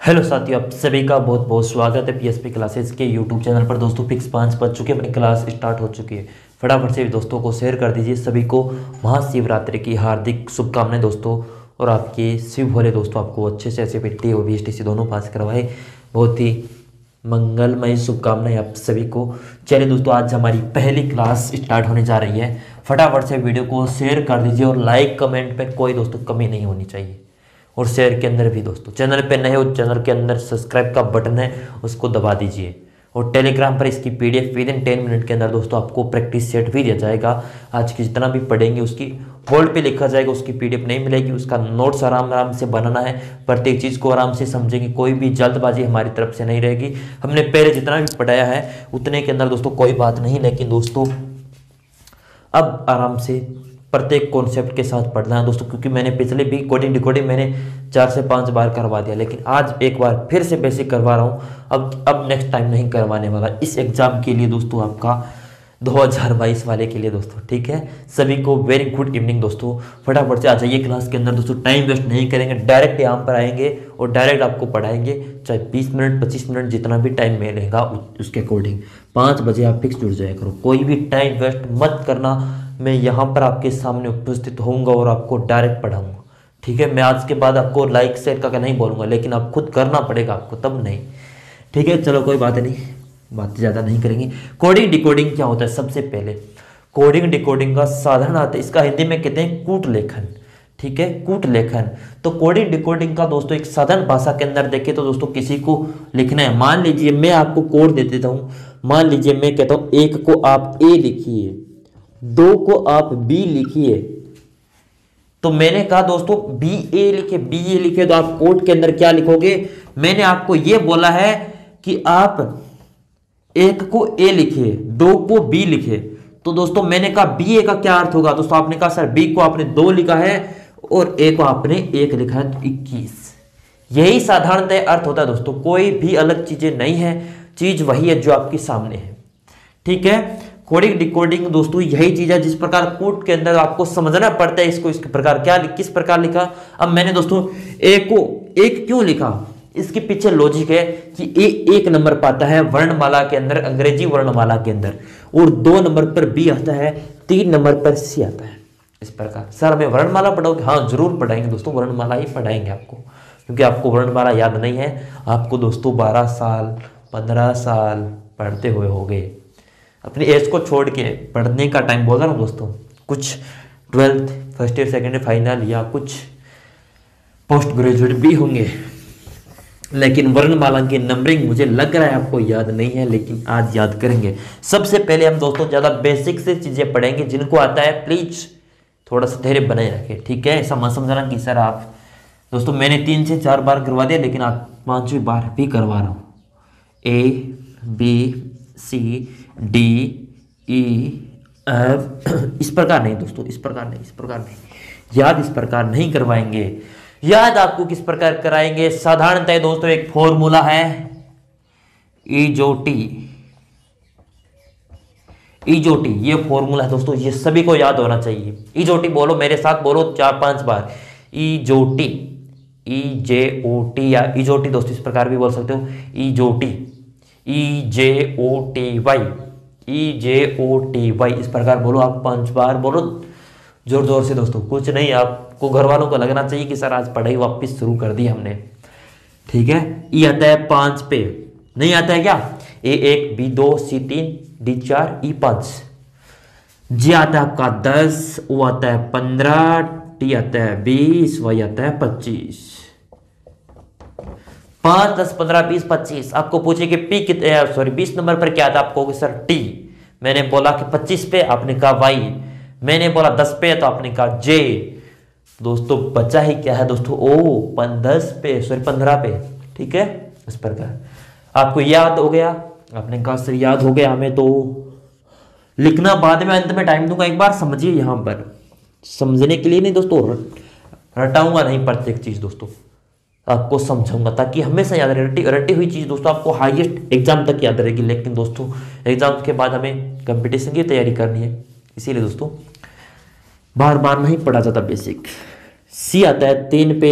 Hello साथियों, आप सभी का बहुत बहुत स्वागत है पीएसपी क्लासेस के यूट्यूब चैनल पर। दोस्तों फिक्स 5 बज चुके हैं, अपनी क्लास स्टार्ट हो चुकी है। फटाफट से दोस्तों को शेयर कर दीजिए। सभी को महाशिवरात्रि की हार्दिक शुभकामनाएं दोस्तों। और आपके शिव भोले दोस्तों आपको अच्छे से ऐसे पिट्टी और बीएसटीसी दोनों पास करवाए। बहुत ही मंगलमय शुभकामनाएं आप सभी को। चलिए दोस्तों, आज हमारी पहली क्लास स्टार्ट होने जा रही है। फटाफट से वीडियो को शेयर कर दीजिए और लाइक कमेंट में कोई दोस्तों कमी नहीं होनी चाहिए। और शेयर के अंदर भी दोस्तों, चैनल पे नए हो चैनल के अंदर सब्सक्राइब का बटन है, उसको दबा दीजिए। और टेलीग्राम पर इसकी पीडीएफ विद इन 10 मिनट के अंदर दोस्तों आपको प्रैक्टिस सेट भी दिया जाएगा। आज की जितना भी पढ़ेंगे उसकी होल्ड पे लिखा जाएगा, उसकी पीडीएफ नहीं मिलेगी। उसका नोट्स आराम आराम से बनाना है, प्रत्येक चीज़ को आराम से समझेंगे। कोई भी जल्दबाजी हमारी तरफ से नहीं रहेगी। हमने पहले जितना भी पढ़ाया है उतने के अंदर दोस्तों कोई बात नहीं, लेकिन दोस्तों अब आराम से प्रत्येक कॉन्सेप्ट के साथ पढ़ना है दोस्तों। क्योंकि मैंने पिछले भी कोडिंग डिकोडिंग मैंने 4 से 5 बार करवा दिया, लेकिन आज एक बार फिर से बेसिक करवा रहा हूँ। अब नेक्स्ट टाइम नहीं करवाने वाला इस एग्जाम के लिए दोस्तों, आपका 2022 वाले के लिए दोस्तों। ठीक है, सभी को वेरी गुड इवनिंग दोस्तों। फटाफट से आ जाइए क्लास के अंदर दोस्तों। टाइम वेस्ट नहीं करेंगे, डायरेक्ट यहाँ पर आएंगे और डायरेक्ट आपको पढ़ाएंगे। चाहे 20 मिनट 25 मिनट जितना भी टाइम मिलेगा उसके अकॉर्डिंग 5 बजे आप फिक्स जुड़ जाया करो। कोई भी टाइम वेस्ट मत करना। मैं यहाँ पर आपके सामने उपस्थित होऊंगा और आपको डायरेक्ट पढ़ाऊंगा। ठीक है, मैं आज के बाद आपको लाइक शेयर का नहीं बोलूँगा, लेकिन आप खुद करना पड़ेगा आपको, तब नहीं। ठीक है, चलो कोई बात नहीं, बात ज़्यादा नहीं करेंगे। कोडिंग डिकोडिंग क्या होता है? सबसे पहले कोडिंग डिकोडिंग का साधारण आता है, इसका हिंदी में कहते हैं कूट लेखन। ठीक है, कूट लेखन। तो कोडिंग डिकोडिंग का दोस्तों एक साधारण भाषा के अंदर देखें तो दोस्तों किसी को लिखना है। मान लीजिए मैं आपको कोड दे देता हूँ। मान लीजिए मैं कहता हूँ 1 को आप ए लिखिए, 2 को आप बी लिखिए। तो मैंने कहा दोस्तों बी ए लिखे तो आप कोड के अंदर क्या लिखोगे? मैंने आपको यह बोला है कि आप 1 को ए लिखिए, 2 को बी लिखे। तो दोस्तों मैंने कहा बी ए का क्या अर्थ होगा? दोस्तों आपने कहा सर बी को आपने 2 लिखा है और ए को आपने 1 लिखा है, तो 21। यही साधारणतः अर्थ होता है दोस्तों, कोई भी अलग चीजें नहीं है, चीज वही है जो आपके सामने है। ठीक है, कोडिंग डिकोडिंग दोस्तों यही चीज है। जिस प्रकार कोड के अंदर आपको समझना पड़ता है इसको, इस प्रकार क्या किस प्रकार लिखा। अब मैंने दोस्तों ए को 1 क्यों लिखा? इसके पीछे लॉजिक है कि ए 1 नंबर पाता है वर्णमाला के अंदर, अंग्रेजी वर्णमाला के अंदर, और 2 नंबर पर बी आता है, 3 नंबर पर सी आता है। इस प्रकार सर हमें वर्णमाला पढ़ाओगे? हाँ जरूर पढ़ाएंगे दोस्तों, वर्णमाला ही पढ़ाएंगे आपको, क्योंकि आपको वर्णमाला याद नहीं है। आपको दोस्तों 12 साल 15 साल पढ़ते हुए हो गए। अपनी एज को छोड़ के पढ़ने का टाइम बोल रहा हूँ दोस्तों। कुछ 12th first year second year final या कुछ पोस्ट ग्रेजुएट भी होंगे, लेकिन वर्णमाला की नंबरिंग मुझे लग रहा है आपको याद नहीं है, लेकिन आज याद करेंगे। सबसे पहले हम दोस्तों ज़्यादा बेसिक से चीज़ें पढ़ेंगे। जिनको आता है प्लीज़ थोड़ा सा धैर्य बनाए रखें। ठीक है, ऐसा मत समझना कि सर आप दोस्तों मैंने 3 से 4 बार करवा दिया, लेकिन आप 5वीं बार भी करवा रहा हूँ। A B C D E F, इस प्रकार नहीं दोस्तों, इस प्रकार नहीं। याद इस प्रकार नहीं करवाएंगे। याद आपको किस प्रकार कराएंगे? साधारणतः दोस्तों एक फॉर्मूला है ईजोटी। ये फॉर्मूला है दोस्तों, ये सभी को याद होना चाहिए। ईजोटी बोलो मेरे साथ, बोलो 4-5 बार ईजोटी। EJOT या ईजोटी दोस्तों इस प्रकार भी बोल सकते हो, ईजोटी EJOTY इस प्रकार बोलो। आप 5 बार बोलो जोर जोर से दोस्तों। कुछ नहीं, आपको घर वालों को लगना चाहिए कि सर आज पढ़ाई वापस शुरू कर दी हमने। ठीक है, ई आता है 5 पे, नहीं आता है क्या? A1 B2 C3 D4 E5। जी आता है आपका 10, O आता है 15, T आता है 20, Y आता है 25। 5 10 15 20 25। आपको पूछे कि पी कितने, सॉरी 20 नंबर पर क्या था? आप कहोगे सर टी। मैंने बोला कि 25 पे, आपने कहा वाई। मैंने बोला 10 पे तो आपने कहा जे। दोस्तों बचा ही क्या है दोस्तों? ओ 10 पे, सॉरी 15 पे। ठीक है, इस प्रकार आपको याद हो गया। आपने कहा सर याद हो गया हमें, तो लिखना बाद में, अंत में टाइम दूंगा। एक बार समझिए, यहाँ पर समझने के लिए नहीं दोस्तों, रटाऊंगा नहीं प्रत्येक चीज दोस्तों, आपको समझाऊंगा ताकि हमेशा याद रहे। रटी हुई चीज दोस्तों आपको हाईएस्ट एग्जाम तक याद रहेगी। लेकिन दोस्तों एग्जाम के बाद हमें कंपटीशन की तैयारी करनी है, इसीलिए दोस्तों बार बार नहीं पढ़ा जाता बेसिक। सी आता है 3 पे,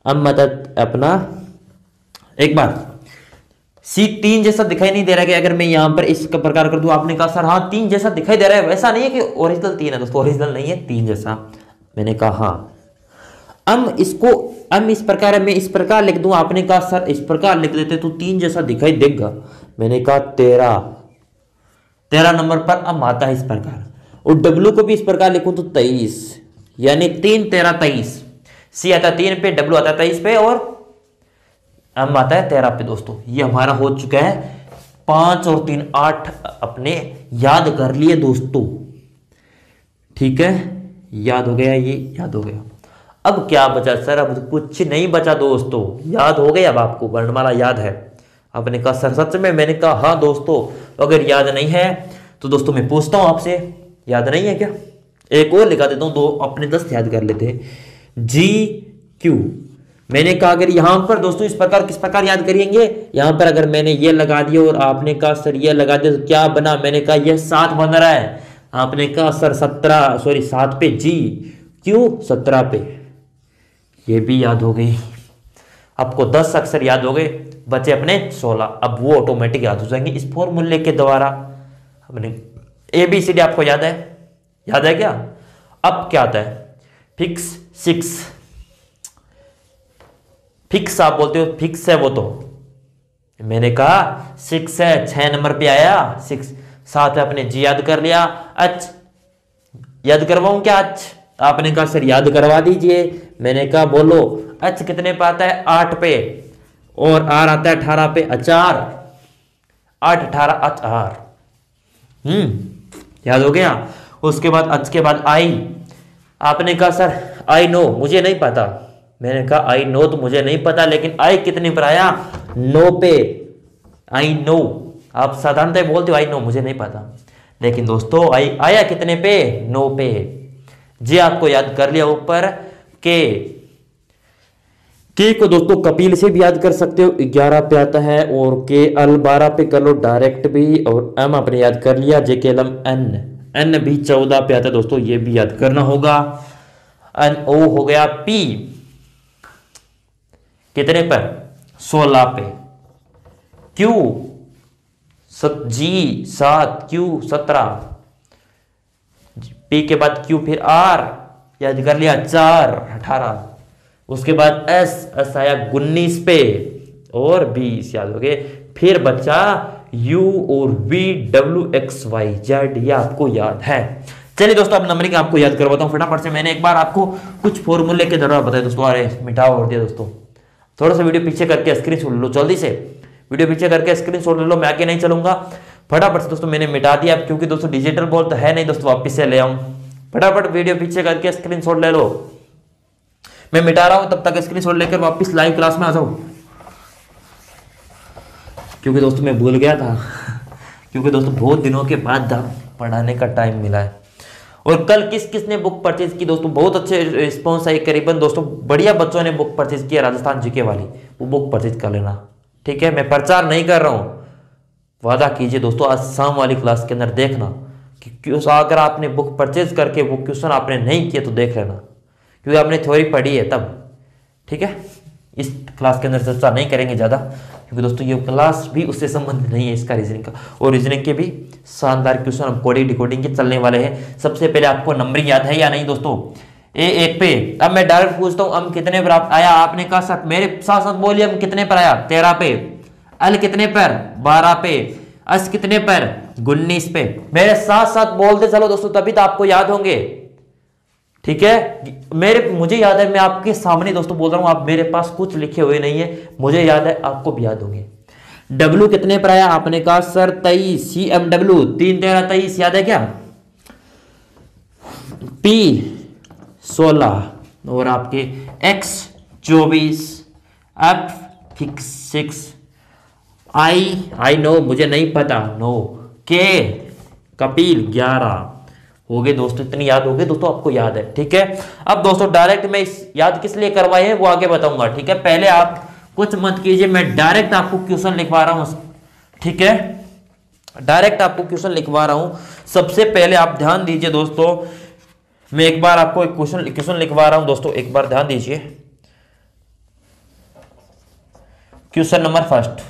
अब आता है अपना एक बार सी 3 जैसा दिखाई नहीं दे रहा है कि अगर मैं यहां पर इस प्रकार कर दूं, आपने कहा सर हाँ 3 जैसा दिखाई दे रहा है, वैसा नहीं है कि ओरिजिनल 3 है दोस्तों, ओरिजिनल नहीं है 3 जैसा। मैंने कहा हाँ, हम इस प्रकार, मैं इस प्रकार लिख दूं, आपने कहा सर इस प्रकार लिख देते तो 3 जैसा दिखाई देगा। मैंने कहा 13 नंबर पर अम आता है इस प्रकार, और डब्ल्यू को भी इस प्रकार लिखूं तो 23, यानी 3 13 23। सी आता है 3 पे, डब्ल्यू आता है 23 पे, और एम आता है 13 पे। दोस्तों ये हमारा हो चुका है 5 और 3 8 अपने याद कर लिए दोस्तों, ठीक है, याद हो गया, ये याद हो गया। अब क्या बचा सर? अब कुछ नहीं बचा दोस्तों, याद हो गया। अब आपको वर्णमाला याद है? आपने कहा सर सच में? मैंने कहा हाँ दोस्तों, अगर याद नहीं है तो दोस्तों मैं पूछता हूं आपसे, याद नहीं है क्या? एक और लिखा देता हूं, दो अपने 10 याद कर लेते हैं। जी क्यू, मैंने कहा अगर यहां पर दोस्तों इस प्रकार किस प्रकार याद करेंगे, यहां पर अगर मैंने ये लगा दिया और आपने कहा सर ये लगा दिया तो क्या बना? मैंने कहा यह 7 बन रहा है। आपने कहा सर 7 पे जी क्यू 17 पे, ये भी याद हो गई। आपको 10 अक्षर याद हो गए, बचे अपने 16। अब वो ऑटोमेटिक याद हो जाएंगे इस फॉर्मूले के द्वारा। अपने ABCD आपको याद है? याद है क्या? अब क्या आता है? फिक्स 6, फिक्स आप बोलते हो, फिक्स है वो तो। मैंने कहा 6 है, 6 नंबर पे आया 6। 7 है, अपने जी याद कर लिया। एच याद करवाऊं क्या? एच आपने कहा सर याद करवा दीजिए। मैंने कहा बोलो एच कितने पे आता है? 8 पे, और आर आता है 18 पे। अचार 8 18 अचार। याद हो गया। उसके बाद एच के बाद आई। आपने कहा सर आई नो, मुझे नहीं पता। मैंने कहा आई नो तो मुझे नहीं पता, लेकिन आई कितने पर आया? 9 पे। आई नो आप साधारणतः बोलते हो आई नो, मुझे नहीं पता, लेकिन दोस्तों आई आया कितने पे? 9 पे। जी आपको याद कर लिया ऊपर। के को दोस्तों कपिल से भी याद कर सकते हो, 11 पे आता है, और के एल 12 पे कर लो डायरेक्ट भी, और एम आपने याद कर लिया। जे के एल एन भी 14 पे आता है दोस्तों, ये भी याद करना होगा। एन ओ हो गया पी कितने पर? 16 पे। क्यू जी 7, क्यू 17, पी के बाद क्यू, फिर आर याद कर लिया 4 18। उसके बाद एस आया 19 पे, और 20 याद हो गए। फिर बचा यू और V W X Y Z, ये आपको याद है। चलिए दोस्तों अब नंबरिंग आपको याद करवाता हूं फटाफट से। मैंने एक बार आपको कुछ फॉर्मूले के द्वारा बताया दोस्तों। अरे मिटाओ और दिया दोस्तों, थोड़ा सा वीडियो पीछे करके स्क्रीनशॉट ले लो, जल्दी से वीडियो पीछे करके स्क्रीनशॉट ले लो, मैं आगे नहीं चलूंगा। फटाफट से दोस्तों मैंने मिटा दिया, क्योंकि दोस्तों डिजिटल बोर्ड तो है नहीं दोस्तों, वापिस से ले आऊं। फटाफट वीडियो पीछे करके स्क्रीनशॉट ले लो, मैं मिटा रहा हूं, तब तक स्क्रीनशॉट लेकर वापस लाइव क्लास में आ जाओ। क्योंकि दोस्तों मैं भूल गया था क्योंकि दोस्तों बहुत दिनों के बाद पढ़ाने का टाइम मिला है। और कल किस किसने बुक परचेज की दोस्तों? बहुत अच्छे रिस्पॉन्स आई, करीबन दोस्तों बढ़िया बच्चों ने बुक परचेज किया, राजस्थान जीके वाली, वो बुक परचेज कर लेना, ठीक है। मैं प्रचार नहीं कर रहा हूँ, वादा कीजिए दोस्तों, आज शाम वाली क्लास के अंदर देखना कि अगर आपने बुक परचेज करके वो क्वेश्चन आपने नहीं किए तो देख लेना, क्योंकि आपने थ्योरी पढ़ी है तब, ठीक है। इस क्लास के अंदर चर्चा नहीं करेंगे ज़्यादा, क्योंकि दोस्तों ये क्लास भी उससे संबंधित नहीं है, इसका रीजनिंग का। और रीजनिंग के भी शानदार क्वेश्चन हम कोडिंग डिकोडिंग के चलने वाले हैं। सबसे पहले आपको नंबरिंग याद है या नहीं दोस्तों? A1 पे। अब मैं डायरेक्ट पूछता हूँ अम कितने पर आया? आपने कहा सर मेरे साथ साथ बोलिए, अम कितने पर आया? 13 पे। अल कितने पर? 12 पे। अस कितने पर? 19 पे। मेरे साथ साथ बोलते चलो दोस्तों, तभी तो आपको याद होंगे, ठीक है। मुझे याद है, मैं आपके सामने दोस्तों बोल रहा हूं, आप मेरे पास कुछ लिखे हुए नहीं है, मुझे याद है, आपको भी याद होंगे। डब्ल्यू कितने पर आया? आपने कहा सर 23, CMW 3 13 23, याद है क्या? P 16, और आपके X 24, F 6, I नो मुझे नहीं पता, नो, K कपिल 11 हो गए दोस्तों। इतनी याद हो गई दोस्तों, आपको याद है, ठीक है। अब दोस्तों डायरेक्ट मैं इस याद किस लिए करवाए हैं वो आगे बताऊंगा, ठीक है। पहले आप कुछ मत कीजिए, मैं डायरेक्ट आपको क्वेश्चन लिखवा रहा हूं, ठीक है। डायरेक्ट आपको क्वेश्चन लिखवा रहा हूं। सबसे पहले आप ध्यान दीजिए दोस्तों, मैं एक बार आपको एक क्वेश्चन लिखवा रहा हूं दोस्तों, एक बार ध्यान दीजिए। क्वेश्चन नंबर फर्स्ट,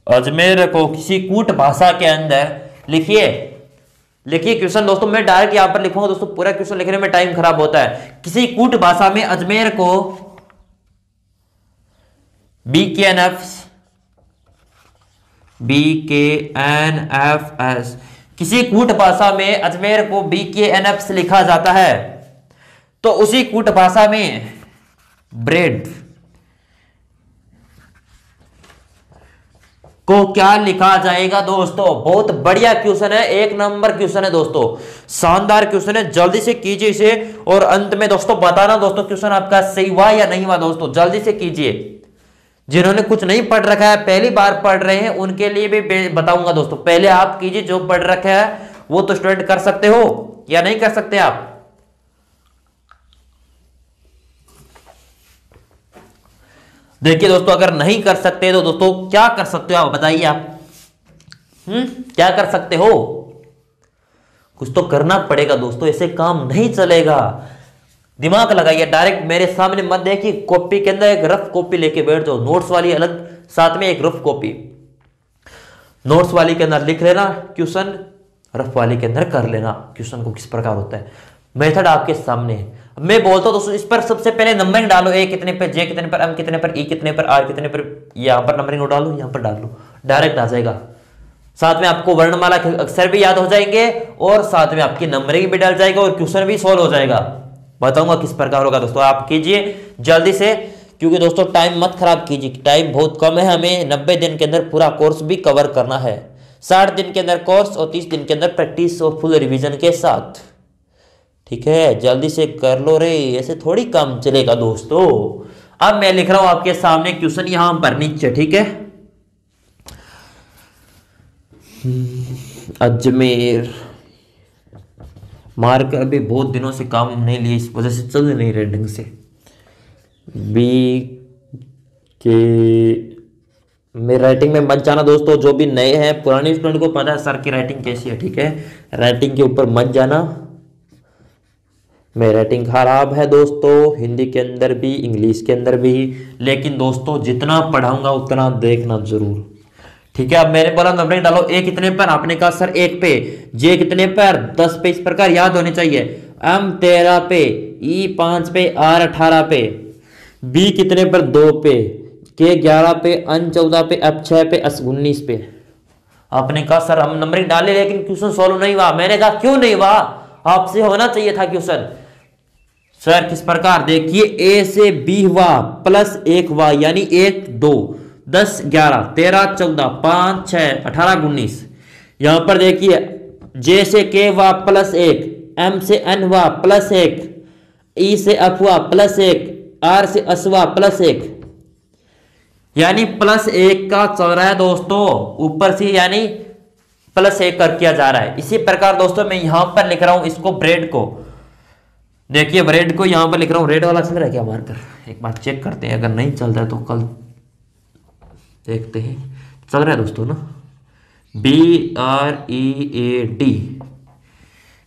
अजमेर को किसी कूट भाषा के अंदर लिखिए। लिखिए क्वेश्चन दोस्तों, मैं डायरेक्ट यहां पर लिखूंगा दोस्तों, पूरा क्वेश्चन लिखने में टाइम खराब होता है। किसी कूट भाषा में अजमेर को BKNFS, किसी कूट भाषा में अजमेर को BKNF लिखा जाता है, तो उसी कूट भाषा में ब्रेड को क्या लिखा जाएगा दोस्तों? बहुत बढ़िया क्वेश्चन है, एक नंबर क्वेश्चन है दोस्तों, शानदार क्वेश्चन है। जल्दी से कीजिए इसे और अंत में दोस्तों बताना दोस्तों क्वेश्चन आपका सही हुआ या नहीं हुआ। दोस्तों जल्दी से कीजिए, जिन्होंने कुछ नहीं पढ़ रखा है, पहली बार पढ़ रहे हैं, उनके लिए भी बताऊंगा दोस्तों। पहले आप कीजिए, जो पढ़ रखा है वो तो स्टूडेंट कर सकते हो या नहीं कर सकते आप? देखिए दोस्तों, अगर नहीं कर सकते तो दोस्तों क्या कर सकते हो आप बताइए आप? क्या कर सकते हो? कुछ तो करना पड़ेगा दोस्तों, ऐसे काम नहीं चलेगा। दिमाग लगाइए, डायरेक्ट मेरे सामने मत देखिए, कॉपी के अंदर एक रफ कॉपी लेके बैठ जाओ, नोट्स वाली अलग, साथ में एक रफ कॉपी। नोट्स वाली के अंदर लिख लेना क्वेश्चन, रफ वाली के अंदर कर लेना क्वेश्चन को किस प्रकार होता है। मेथड आपके सामने है। मैं बोलता हूं दोस्तों, इस पर सबसे पहले नंबरिंग डालो, ए कितने पर, जे कितने पर, एम कितने पर, ई कितने पर, आर कितने पर, यहां पर नंबरिंग डालो, यहां पर डाल लो, डायरेक्ट आ जाएगा। साथ में आपको वर्णमाला के अक्षर भी याद हो जाएंगे और साथ में आपकी नंबरिंग भी डल जाएगा और क्वेश्चन भी सॉल्व हो जाएगा। बताऊंगा किस प्रकार होगा दोस्तों, आप कीजिए जल्दी से, क्योंकि दोस्तों टाइम मत खराब कीजिए, टाइम बहुत कम है, हमें 90 दिन के अंदर पूरा कोर्स भी कवर करना है। 60 दिन के अंदर कोर्स और 30 दिन के अंदर प्रैक्टिस और फुल रिवीजन के साथ। ठीक है, जल्दी से कर लो रे, ऐसे थोड़ी काम चलेगा दोस्तों। अब मैं लिख रहा हूं आपके सामने क्वेश्चन यहां पर नीचे, ठीक है। अजमेर मार्कर अभी बहुत दिनों से काम नहीं लिए, इस वजह से चल नहीं रहे ढंग से। बी के मेरी राइटिंग में मत जाना दोस्तों, जो भी नए हैं, पुराने स्टूडेंट को पता है सर की राइटिंग कैसी है, ठीक है। राइटिंग के ऊपर मत जाना, मेरी राइटिंग खराब है दोस्तों, हिंदी के अंदर भी, इंग्लिश के अंदर भी। लेकिन दोस्तों जितना पढ़ाऊंगा उतना देखना जरूर, ठीक है। अब मैंने बोला नंबरिंग डालो, ए कितने पर, आपने कहा सर 1 पे, जे कितने पर, 10 पे, इस प्रकार याद होने चाहिए। एम 13 पे, ई 5 पे, आर 18 पे, बी कितने पर, 2 पे, के 11 पे, एन 14 पे, एफ 6 पे, एस 19 पे। आपने कहा सर हम नंबरिंग डाले लेकिन क्वेश्चन सॉल्व नहीं हुआ। मैंने कहा क्यों नहीं हुआ, आपसे होना चाहिए था क्वेश्चन। सर किस प्रकार, देखिए ए से बी हुआ +1 हुआ, यानी 1 2 10 11 13 14 5 6 18 19। यहां पर देखिए जे से के हुआ +1, एम से एन हुआ +1, ई से एफ हुआ +1, आर से एस हुआ +1, यानी +1 का चल रहा है दोस्तों ऊपर से, यानी +1 कर किया जा रहा है। इसी प्रकार दोस्तों मैं यहां पर लिख रहा हूं इसको, ब्रेड को, देखिए ब्रेड को यहां पर लिख रहा हूं, रेड वाला चल रहा है क्या मार्कर, एक बार चेक करते हैं, अगर नहीं चल रहा है तो कल देखते हैं। चल रहा है दोस्तों ना, BREAD,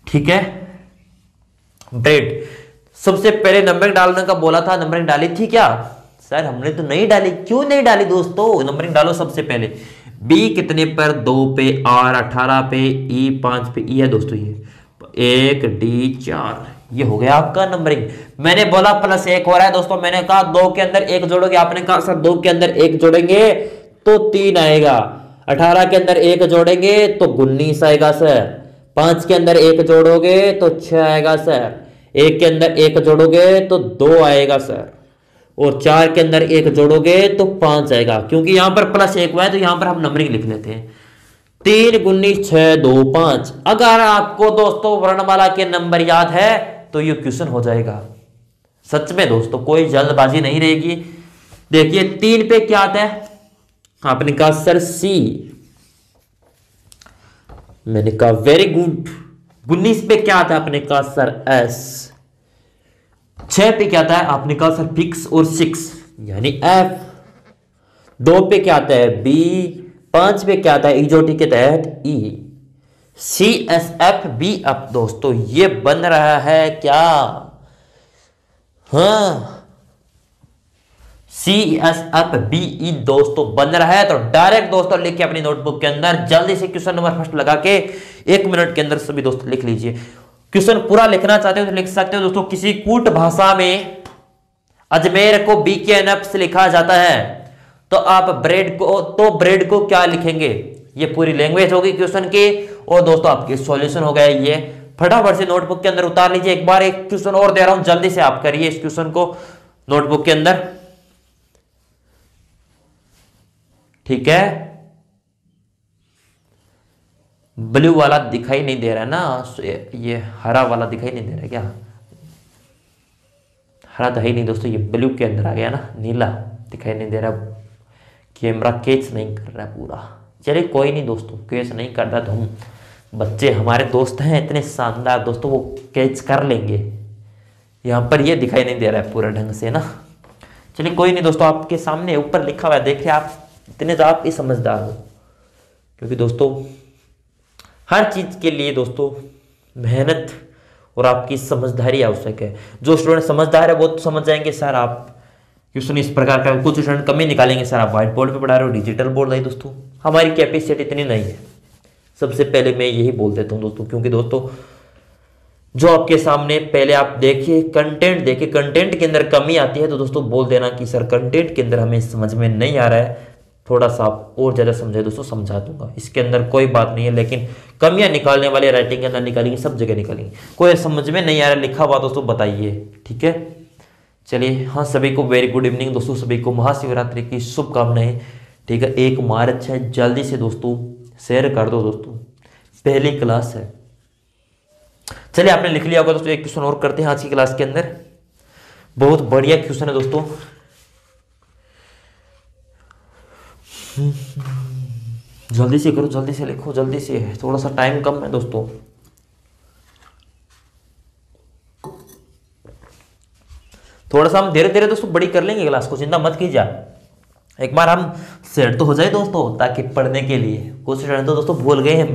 ठीक है। ब्रेड, सबसे पहले नंबरिंग डालने का बोला था, नंबरिंग डाली थी क्या सर? हमने तो नहीं डाली। क्यों नहीं डाली दोस्तों? नंबरिंग डालो सबसे पहले। बी कितने पर, 2 पे, आर 18 पे, ई 5 पे, ई है दोस्तों ये 1 डी 4, ये हो गया आपका नंबरिंग। मैंने बोला +1 हो रहा है दोस्तों, मैंने कहा 2 के अंदर 1 जोड़ोगे, आपने कहा सर 2 के अंदर 1 जोड़ेंगे तो 3 आएगा, 18 के अंदर 1 जोड़ेंगे तो 19 आएगा सर, 5 के अंदर 1 जोड़ोगे तो 6 आएगा सर, 1 के अंदर 1 जोड़ोगे तो 2 आएगा सर, और 4 के अंदर 1 जोड़ोगे तो 5 आएगा। क्योंकि यहां पर +1 हुआ है तो यहां पर हम नंबरिंग लिख लेते हैं, 3 × 6 2 5। अगर आपको दोस्तों वर्णमाला के नंबर याद है तो ये क्वेश्चन हो जाएगा। सच में दोस्तों कोई जल्दबाजी नहीं रहेगी। देखिए 3 पे क्या आता है, आपने कहा सर सी, मैंने कहा वेरी गुड। 19 पे क्या आता है, आपने कहा सर एस। 6 पे क्या आता है, आपने कहा सर फिक्स और 6 यानी एफ। 2 पे क्या आता है, बी। 5 पे क्या आता है, इजोटी के तहत ई। CSF अब दोस्तों ये बन रहा है क्या? हाँ CSFBE दोस्तों बन रहा है, तो डायरेक्ट दोस्तों लिख के अपनी नोटबुक के अंदर जल्दी से क्वेश्चन नंबर फर्स्ट लगा के 1 मिनट के अंदर सभी दोस्त लिख लीजिए। क्वेश्चन पूरा लिखना चाहते हो तो लिख सकते हो दोस्तों। किसी कूट भाषा में अजमेर को BKNF से लिखा जाता है, तो आप ब्रेड को क्या लिखेंगे? ये पूरी लैंग्वेज होगी क्वेश्चन की, और दोस्तों आपके सॉल्यूशन हो गया ये। फटाफट से नोटबुक के अंदर उतार लीजिए। एक बार एक क्वेश्चन और दे रहा हूं, जल्दी से आप करिए इस क्वेश्चन को नोटबुक के अंदर, ठीक है। ब्लू वाला दिखाई नहीं दे रहा है ना, ये हरा वाला दिखाई नहीं दे रहा है क्या? हरा तो है नहीं दोस्तों, ये ब्लू के अंदर आ गया ना, नीला दिखाई नहीं दे रहा, कैमरा कैच नहीं कर रहा है पूरा। चलिए कोई नहीं दोस्तों, कैच नहीं करता तो हम बच्चे हमारे दोस्त हैं इतने शानदार दोस्तों, वो कैच कर लेंगे। यहाँ पर ये दिखाई नहीं दे रहा है पूरा ढंग से ना। चलिए कोई नहीं दोस्तों, आपके सामने ऊपर लिखा हुआ है, देखिए आप इतने तो आप ही समझदार हो, क्योंकि दोस्तों हर चीज के लिए दोस्तों मेहनत और आपकी समझदारी आवश्यक है। जो स्टूडेंट समझदार है वो तो समझ जाएंगे सर आप क्वेश्चन इस प्रकार का, कुछ स्टूडेंट कम ही निकालेंगे सर आप व्हाइट बोर्ड पे पढ़ा रहे हो, डिजिटल बोर्ड है दोस्तों, हमारी कैपेसिटी इतनी नहीं है। सबसे पहले मैं यही बोल देता हूँ दोस्तों, क्योंकि दोस्तों जो आपके सामने पहले आप देखिए कंटेंट देखिए, कंटेंट के अंदर कमी आती है तो दोस्तों बोल देना कि सर कंटेंट के अंदर हमें समझ में नहीं आ रहा है, थोड़ा सा आप और ज़्यादा समझे दोस्तों, समझा दूंगा, इसके अंदर कोई बात नहीं है। लेकिन कमियां निकालने वाले राइटिंग के अंदर निकालेंगे, सब जगह निकालेंगे। कोई समझ में नहीं आ रहा लिखा हुआ दोस्तों बताइए, ठीक है। चलिए हाँ, सभी को वेरी गुड इवनिंग दोस्तों, सभी को महाशिवरात्रि की शुभकामनाएं, ठीक है। 1 मार्च है, जल्दी से दोस्तों शेयर कर दो दोस्तों, पहली क्लास है। चलिए आपने लिख लिया होगा दोस्तों, एक क्वेश्चन और करते हैं आज की क्लास के अंदर, बहुत बढ़िया क्वेश्चन है दोस्तों। जल्दी से करो, जल्दी से लिखो, जल्दी से, थोड़ा सा टाइम कम है दोस्तों। थोड़ा सा हम धीरे धीरे दोस्तों बड़ी कर लेंगे क्लास को, चिंता मत कीजिए। एक बार हम सेट तो हो जाए दोस्तों, ताकि पढ़ने के लिए कुछ स्टूडेंट तो दोस्तों भूल गए हैं।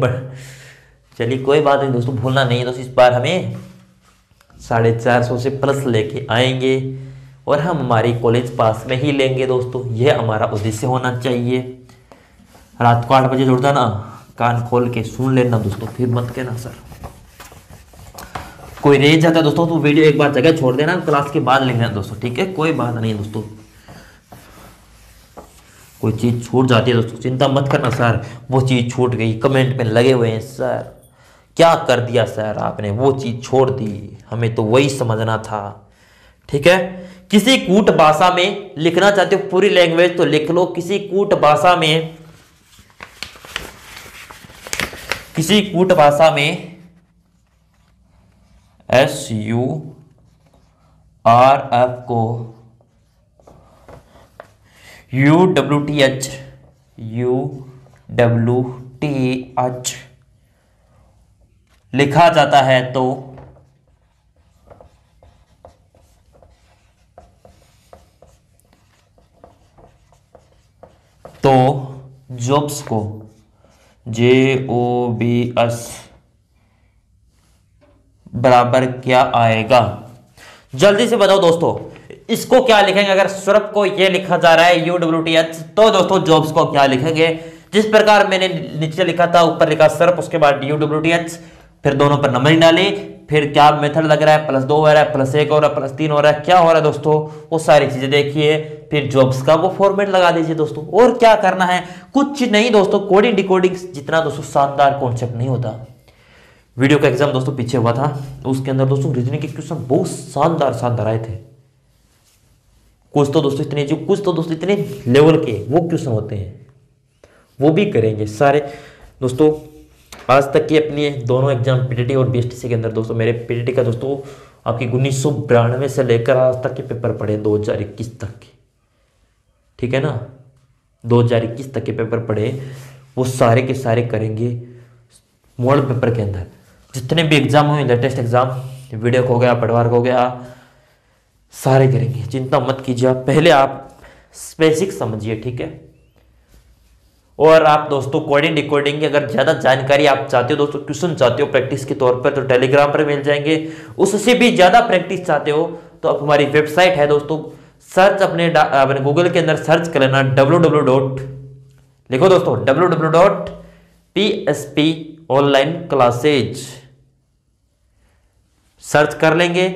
चलिए कोई बात नहीं दोस्तों, भूलना नहीं है दोस्तों, इस बार हमें 450 से प्लस लेके आएंगे और हम हमारी कॉलेज पास में ही लेंगे दोस्तों, यह हमारा उद्देश्य होना चाहिए। रात को 8 बजे जुड़ता ना, कान खोल के सुन लेना दोस्तों, फिर मत कहना सर कोई रह जाता है दोस्तों, तो वीडियो एक बार जगह छोड़ देना, क्लास के बाद लेना दोस्तों, ठीक है। कोई बात नहीं है दोस्तों, कोई चीज छूट जाती है दोस्तों, चिंता मत करना सर वो चीज छूट गई, कमेंट में लगे हुए हैं सर क्या कर दिया सर आपने, वो चीज छोड़ दी, हमें तो वही समझना था, ठीक है। किसी कूट भाषा में लिखना चाहते हो पूरी लैंग्वेज तो लिख लो। किसी कूट भाषा में SURF को UWTH लिखा जाता है, तो जॉब्स को JOBS बराबर क्या आएगा? जल्दी से बताओ दोस्तों, इसको क्या लिखेंगे? अगर स्वरप को ये लिखा जा रहा है UWTH, तो दोस्तों जॉब्स को क्या लिखेंगे? जिस प्रकार मैंने नीचे लिखा था, ऊपर लिखा स्वरप, उसके बाद UWTH, फिर दोनों पर नंबर डाले, फिर क्या मेथड लग रहा है, +2 हो रहा है, +1 हो रहा है, +3 हो रहा है, क्या हो रहा है दोस्तों, वो सारी चीजें देखिए, फिर जॉब्स का वो फॉर्मेट लगा दीजिए दोस्तों। और क्या करना है, कुछ नहीं दोस्तों, कोडिंग डिकोडिंग जितना दोस्तों शानदार कॉन्सेप्ट नहीं होता। वीडियो का एग्जाम दोस्तों पीछे हुआ था, उसके अंदर दोस्तों रीजनिंग के क्वेश्चन बहुत शानदार आए थे। कुछ तो दोस्तों इतने लेवल के वो क्वेश्चन होते हैं, वो भी करेंगे सारे दोस्तों। आज तक की अपनी दोनों एग्जाम PTT और BSTC के अंदर दोस्तों, मेरे PTT का दोस्तों आपकी 1992 से लेकर आज तक के पेपर पढ़े 2021 तक के, ठीक है ना, 2021 तक के पेपर पढ़े, वो सारे के सारे करेंगे मॉडल पेपर के अंदर। जितने भी एग्जाम हुए, लेटेस्ट एग्जाम, वीडियो को हो गया, पटवार को हो गया, सारे करेंगे, चिंता मत कीजिए। पहले आप बेसिक समझिए, ठीक है। और आप दोस्तों कोडिंग डिकोडिंग की अगर ज़्यादा जानकारी आप चाहते हो दोस्तों, ट्यूशन चाहते हो प्रैक्टिस के तौर पर, तो टेलीग्राम पर मिल जाएंगे। उससे भी ज़्यादा प्रैक्टिस चाहते हो तो अब हमारी वेबसाइट है दोस्तों, सर्च अपने गूगल के अंदर सर्च कर लेना www. लिखो दोस्तों www.psponlineclasses सर्च कर लेंगे,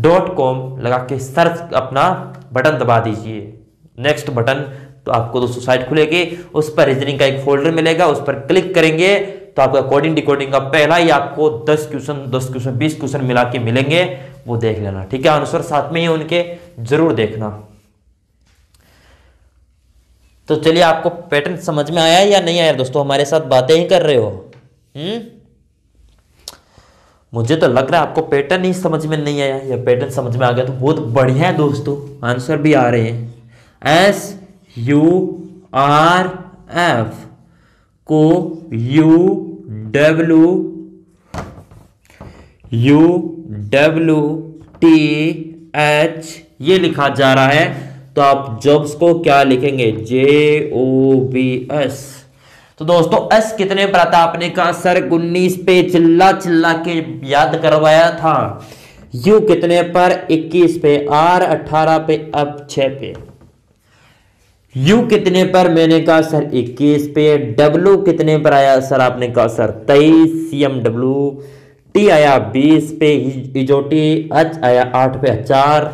.com लगा के सर्च अपना बटन दबा दीजिए, नेक्स्ट बटन, तो आपको दोस्तों साइट खुलेगी, उस पर रीजनिंग का एक फोल्डर मिलेगा, उस पर क्लिक करेंगे तो आपका कोडिंग डिकोडिंग का पहला ही आपको 10 क्वेश्चन 20 क्वेश्चन मिला के मिलेंगे, वो देख लेना, ठीक है। आंसर साथ में ही उनके जरूर देखना। तो चलिए, आपको पैटर्न समझ में आया या नहीं आया दोस्तों? हमारे साथ बातें ही कर रहे हो। मुझे तो लग रहा है आपको पैटर्न ही समझ में नहीं आया, या पैटर्न समझ में आ गया तो बहुत बढ़िया है दोस्तों, आंसर भी आ रहे हैं। SURF को UWTH ये लिखा जा रहा है, तो आप जॉब्स को क्या लिखेंगे? JOBS। तो दोस्तों एस कितने पर आता? आपने कहा सर 19 पे चिल्ला चिल्ला के याद करवाया था। यू कितने पर? 21 पे। R 18 पे, अब 6 पे। यू कितने पर? मैंने कहा सर 21 पे। W कितने पर आया सर? आपने कहा सर 23 CMW। T आया 20 पे। इजोटी H आया 8 पे 4।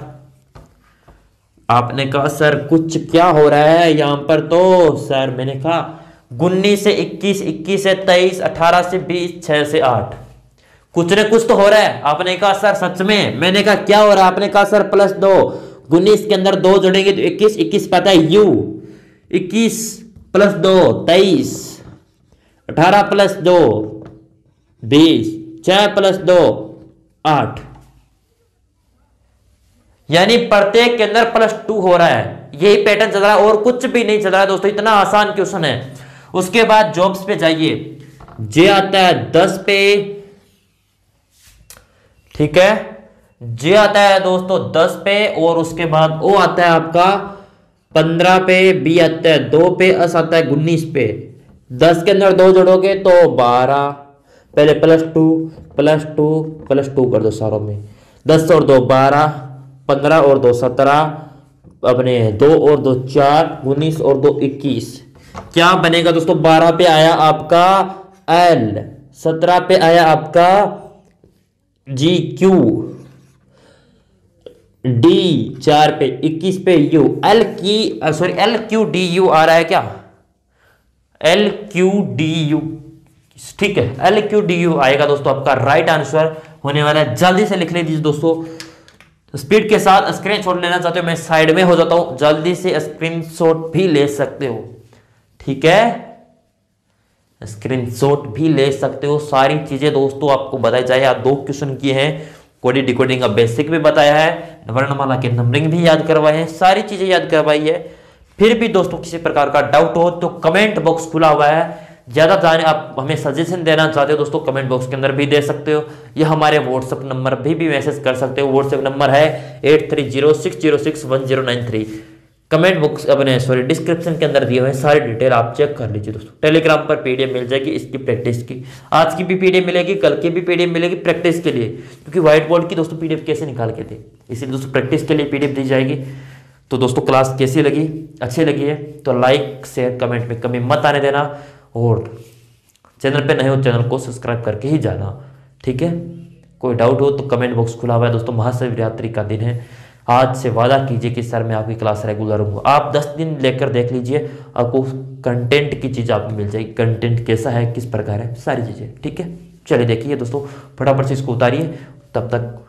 आपने कहा सर कुछ क्या हो रहा है यहां पर? तो सर मैंने कहा 19 से 21, 21 से 23, 18 से 20, 6 से 8, कुछ न कुछ तो हो रहा है। आपने कहा सर सच में? मैंने कहा क्या हो रहा है? आपने कहा सर +2। 19 के अंदर 2 जोड़ेंगे तो 21, 21 पता है U, 21 + 2 23, 18 + 2 20, 6 + 2 8, यानी प्रत्येक के अंदर +2 हो रहा है। यही पैटर्न चल रहा है और कुछ भी नहीं चल रहा है दोस्तों, इतना आसान क्वेश्चन है। उसके बाद जॉब्स पे जाइए, जे आता है 10 पे, ठीक है, जे आता है दोस्तों 10 पे, और उसके बाद ओ आता है आपका 15 पे, बी आता है 2 पे, एस आता है 19 पे। 10 के अंदर 2 जोड़ोगे तो 12, पहले +2 कर दो सारों में, 10 और 2 12, 15 और 2 17, अपने 2 और 2 4, 19 और 2 21। क्या बनेगा दोस्तों? 12 पे आया आपका L, 17 पे आया आपका GQ, D 4 पे, 21 पे U, LQDU आ रहा है क्या? LQDU, ठीक है, LQDU आएगा दोस्तों, आपका राइट आंसर होने वाला है। जल्दी से लिख लीजिए दोस्तों, स्पीड के साथ स्क्रीनशॉट लेना चाहते हो, मैं साइड में हो जाता हूं, जल्दी से स्क्रीनशॉट भी ले सकते हो, ठीक है, स्क्रीनशॉट भी ले सकते हो। सारी चीजें दोस्तों आपको बताई जाए, आप 2 क्वेश्चन किए हैं, कोडिंग डिकोडिंग का बेसिक भी बताया है, वर्णमाला के नंबरिंग भी याद करवाए हैं, सारी चीजें याद करवाई है। फिर भी दोस्तों किसी प्रकार का डाउट हो तो कमेंट बॉक्स खुला हुआ है, ज्यादा जाने आप हमें सजेशन देना चाहते हो दोस्तों, कमेंट बॉक्स के अंदर भी दे सकते हो, या हमारे व्हाट्सएप नंबर भी मैसेज कर सकते हो। व्हाट्सएप नंबर है 8306061093। कमेंट बॉक्स अपने डिस्क्रिप्शन के अंदर दिए हुए हैं, सारी डिटेल आप चेक कर लीजिए दोस्तों। टेलीग्राम पर पीडीएफ मिल जाएगी इसकी प्रैक्टिस की, आज की भी पीडीएफ मिलेगी, कल की भी पीडीएफ मिलेगी प्रैक्टिस के लिए, क्योंकि व्हाइट बोर्ड की दोस्तों पीडीएफ कैसे निकाल के थे, इसलिए दोस्तों प्रैक्टिस के लिए पीडीएफ दी जाएगी। तो दोस्तों क्लास कैसी लगी? अच्छी लगी है तो लाइक शेयर कमेंट में कमी मत आने देना, और चैनल पे नए हो चैनल को सब्सक्राइब करके ही जाना, ठीक है। कोई डाउट हो तो कमेंट बॉक्स खुला हुआ है दोस्तों। महाशिवरात्रि का दिन है, आज से वादा कीजिए कि सर मैं आपकी क्लास रेगुलर हूँ। आप 10 दिन लेकर देख लीजिए, आपको कंटेंट की चीज़ आपको मिल जाएगी, कंटेंट कैसा है, किस प्रकार है, सारी चीज़ें, ठीक है। चलिए देखिए दोस्तों, फटाफट से इसको उतारिए, तब तक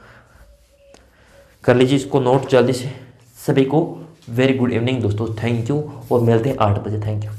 कर लीजिए इसको नोट जल्दी से। सभी को वेरी गुड इवनिंग दोस्तों, थैंक यू, और मिलते हैं 8 बजे, थैंक यू।